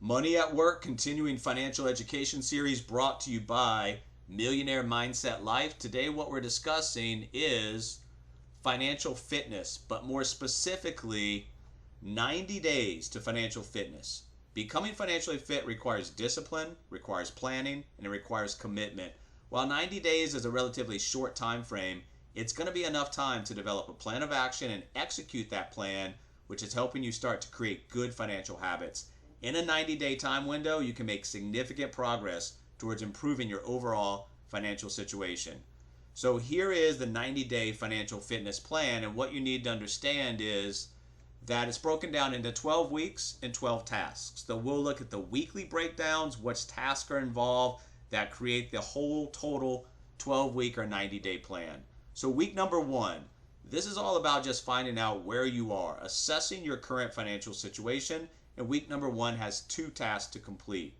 Money at Work, continuing financial education series brought to you by Millionaire Mindset Life. Today, what we're discussing is financial fitness, but more specifically, 90 days to financial fitness. Becoming financially fit requires discipline, requires planning, and it requires commitment. While 90 days is a relatively short time frame, it's going to be enough time to develop a plan of action and execute that plan, which is helping you start to create good financial habits. In a 90-day time window, you can make significant progress towards improving your overall financial situation. So here is the 90-day financial fitness plan, and what you need to understand is that it's broken down into 12 weeks and 12 tasks. So we'll look at the weekly breakdowns, which tasks are involved that create the whole total 12-week or 90-day plan. So week number 1, this is all about just finding out where you are, assessing your current financial situation, and week number 1 has 2 tasks to complete.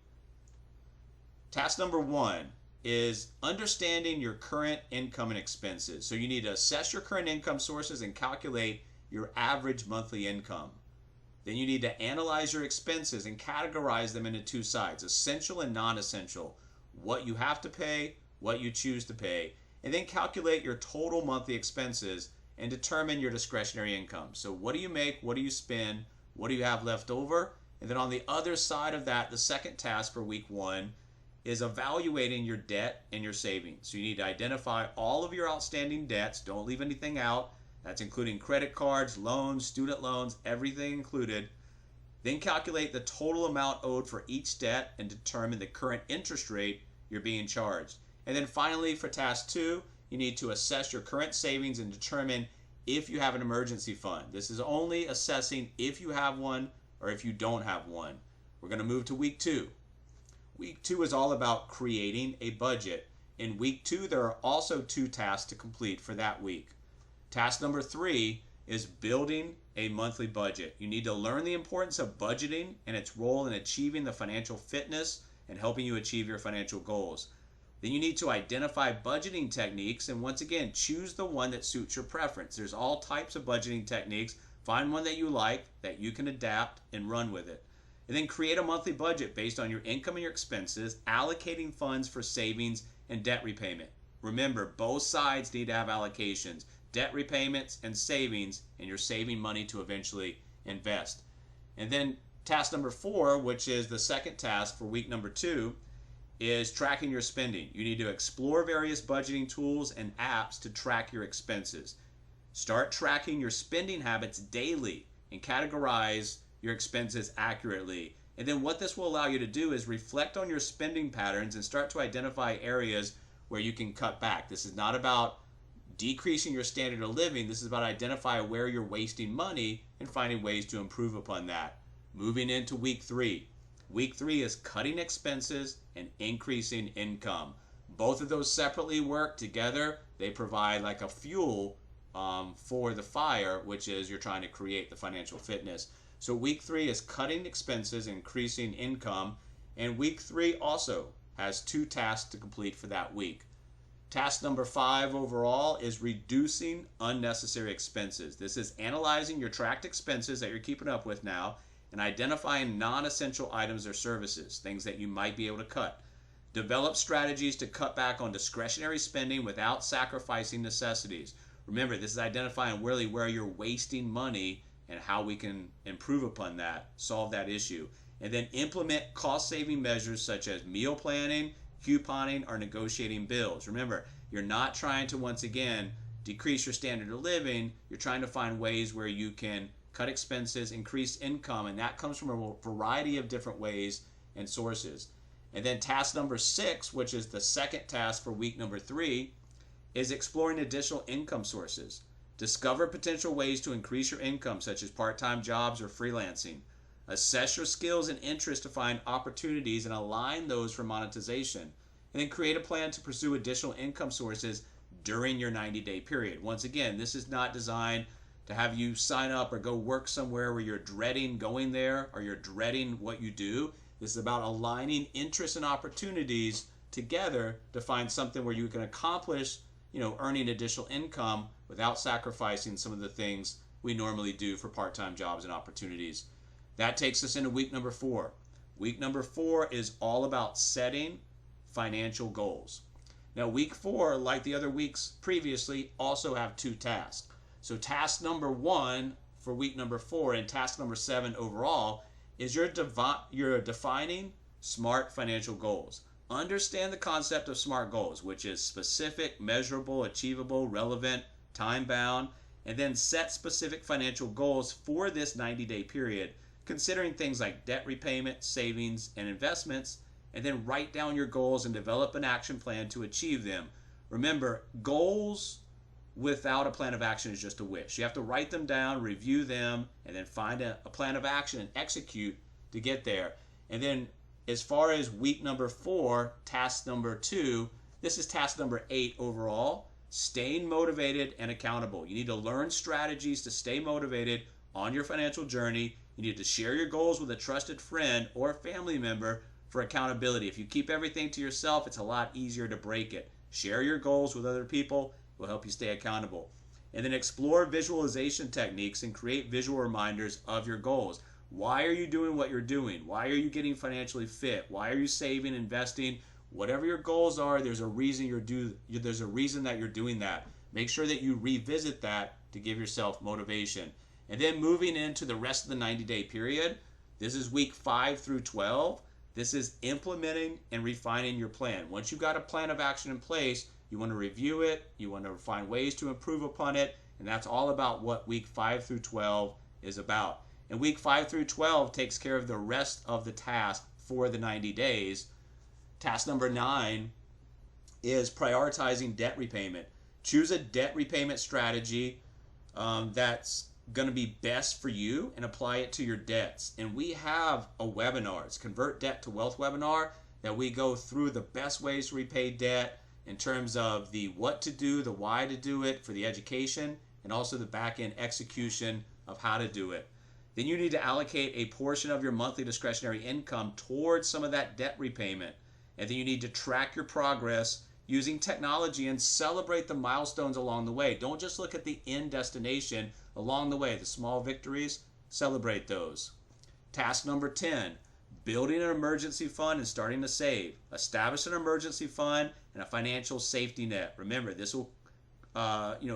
Task number 1 is understanding your current income and expenses. So you need to assess your current income sources and calculate your average monthly income. Then you need to analyze your expenses and categorize them into 2 sides, essential and non-essential, what you have to pay, what you choose to pay, and then calculate your total monthly expenses and determine your discretionary income. So what do you make? What do you spend? What do you have left over? And then on the other side of that, the second task for week 1 is evaluating your debt and your savings. So you need to identify all of your outstanding debts. Don't leave anything out. That's including credit cards, loans, student loans, everything included. Then calculate the total amount owed for each debt and determine the current interest rate you're being charged. And then finally, for task 2, you need to assess your current savings and determine if you have an emergency fund. This is only assessing if you have one or if you don't have one. We're going to move to week 2. Week 2 is all about creating a budget. In week 2, there are also 2 tasks to complete for that week. Task number 3 is building a monthly budget. You need to learn the importance of budgeting and its role in achieving the financial fitness and helping you achieve your financial goals. Then you need to identify budgeting techniques and once again, choose the one that suits your preference. There's all types of budgeting techniques. Find one that you like, that you can adapt and run with it. And then create a monthly budget based on your income and your expenses, allocating funds for savings and debt repayment. Remember, both sides need to have allocations, debt repayments and savings, and you're saving money to eventually invest. And then task number 4, which is the second task for week number 2, is tracking your spending. You need to explore various budgeting tools and apps to track your expenses. Start tracking your spending habits daily and categorize your expenses accurately. And then what this will allow you to do is reflect on your spending patterns and start to identify areas where you can cut back. This is not about decreasing your standard of living. This is about identifying where you're wasting money and finding ways to improve upon that. Moving into week 3. Week 3 is cutting expenses and increasing income. Both of those separately work together. They provide like a fuel for the fire, which is you're trying to create the financial fitness. So week 3 is cutting expenses, increasing income, and week 3 also has 2 tasks to complete for that week. Task number 5 overall is reducing unnecessary expenses. This is analyzing your tracked expenses that you're keeping up with now and identifying non-essential items or services, things that you might be able to cut. Develop strategies to cut back on discretionary spending without sacrificing necessities. Remember, this is identifying really where you're wasting money and how we can improve upon that, solve that issue. And then implement cost-saving measures such as meal planning, couponing, or negotiating bills. Remember, you're not trying to, once again, decrease your standard of living. You're trying to find ways where you can cut expenses, increase income, and that comes from a variety of different ways and sources. And then task number 6, which is the second task for week number 3, is exploring additional income sources. Discover potential ways to increase your income, such as part-time jobs or freelancing. Assess your skills and interests to find opportunities and align those for monetization. And then create a plan to pursue additional income sources during your 90-day period. Once again, this is not designed to have you sign up or go work somewhere where you're dreading going there or you're dreading what you do. This is about aligning interests and opportunities together to find something where you can accomplish, earning additional income without sacrificing some of the things we normally do for part-time jobs and opportunities. That takes us into week number 4. Week number 4 is all about setting financial goals. Now, week 4, like the other weeks previously, also have 2 tasks. So task number 1 for week number 4 and task number 7 overall is you're defining SMART financial goals. Understand the concept of SMART goals, which is specific, measurable, achievable, relevant, time-bound, and then set specific financial goals for this 90-day period, considering things like debt repayment, savings, and investments, and then write down your goals and develop an action plan to achieve them. Remember, goals without a plan of action is just a wish. You have to write them down, review them, and then find a plan of action and execute to get there. And then as far as week number 4, task number 2, this is task number 8 overall, staying motivated and accountable. You need to learn strategies to stay motivated on your financial journey. You need to share your goals with a trusted friend or a family member for accountability. If you keep everything to yourself, it's a lot easier to break it. Share your goals with other people. Will help you stay accountable. And then explore visualization techniques and create visual reminders of your goals. Why are you doing what you're doing? Why are you getting financially fit? Why are you saving, investing? Whatever your goals are, there's a reason that you're doing that. Make sure that you revisit that to give yourself motivation. And then moving into the rest of the 90-day period, this is week 5 through 12. This is implementing and refining your plan. Once you've got a plan of action in place, you want to review it, you want to find ways to improve upon it, and that's all about what week 5 through 12 is about. And week 5 through 12 takes care of the rest of the task for the 90 days. Task number 9 is prioritizing debt repayment. Choose a debt repayment strategy that's going to be best for you and apply it to your debts. And we have a webinar, it's Convert Debt to Wealth webinar, that we go through the best ways to repay debt in terms of the what to do, the why to do it for the education, and also the back-end execution of how to do it. Then you need to allocate a portion of your monthly discretionary income towards some of that debt repayment. And then you need to track your progress using technology and celebrate the milestones along the way. Don't just look at the end destination along the way. The small victories, celebrate those. Task number 10, building an emergency fund and starting to save. Establish an emergency fund and a financial safety net. Remember, this will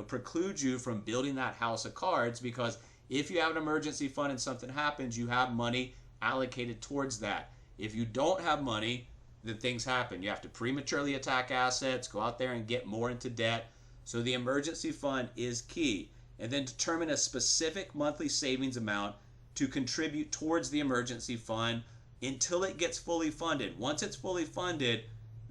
preclude you from building that house of cards, because if you have an emergency fund and something happens, you have money allocated towards that. If you don't have money, then things happen. You have to prematurely attack assets, go out there and get more into debt. So the emergency fund is key. And then determine a specific monthly savings amount to contribute towards the emergency fund until it gets fully funded. Once it's fully funded,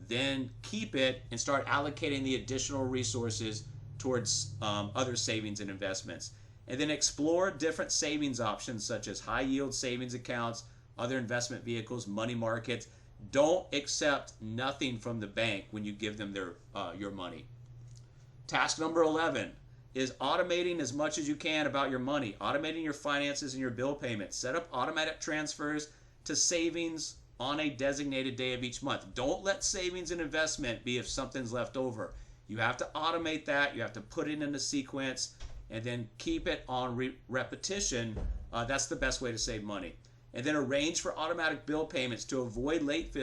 then keep it and start allocating the additional resources towards other savings and investments. And then explore different savings options such as high yield savings accounts, other investment vehicles, money markets. Don't accept nothing from the bank when you give them your money. Task number 11 is automating as much as you can about your money, automating your finances and your bill payments. Set up automatic transfers to savings on a designated day of each month. Don't let savings and investment be if something's left over. You have to automate that. You have to put it in a sequence and then keep it on repetition. That's the best way to save money. And then arrange for automatic bill payments to avoid late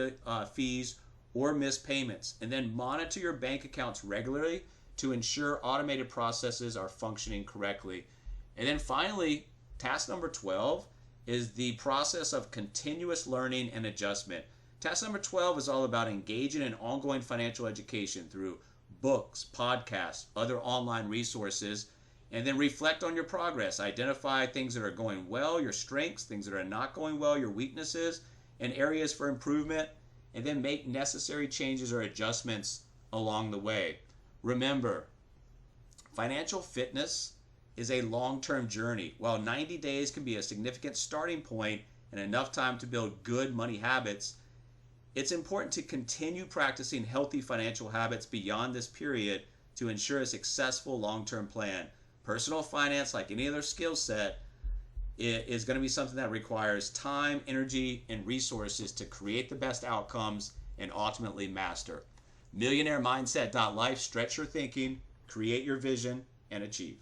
fees or missed payments. And then monitor your bank accounts regularly to ensure automated processes are functioning correctly. And then finally, task number 12 is the process of continuous learning and adjustment. Task number 12 is all about engaging in ongoing financial education through books, podcasts, other online resources, and then reflect on your progress. Identify things that are going well, your strengths, things that are not going well, your weaknesses, and areas for improvement, and then make necessary changes or adjustments along the way. Remember, financial fitness is a long-term journey. While 90 days can be a significant starting point and enough time to build good money habits, it's important to continue practicing healthy financial habits beyond this period to ensure a successful long-term plan. Personal finance, like any other skill set, is going to be something that requires time, energy, and resources to create the best outcomes and ultimately master. MillionaireMindset.life, stretch your thinking, create your vision, and achieve.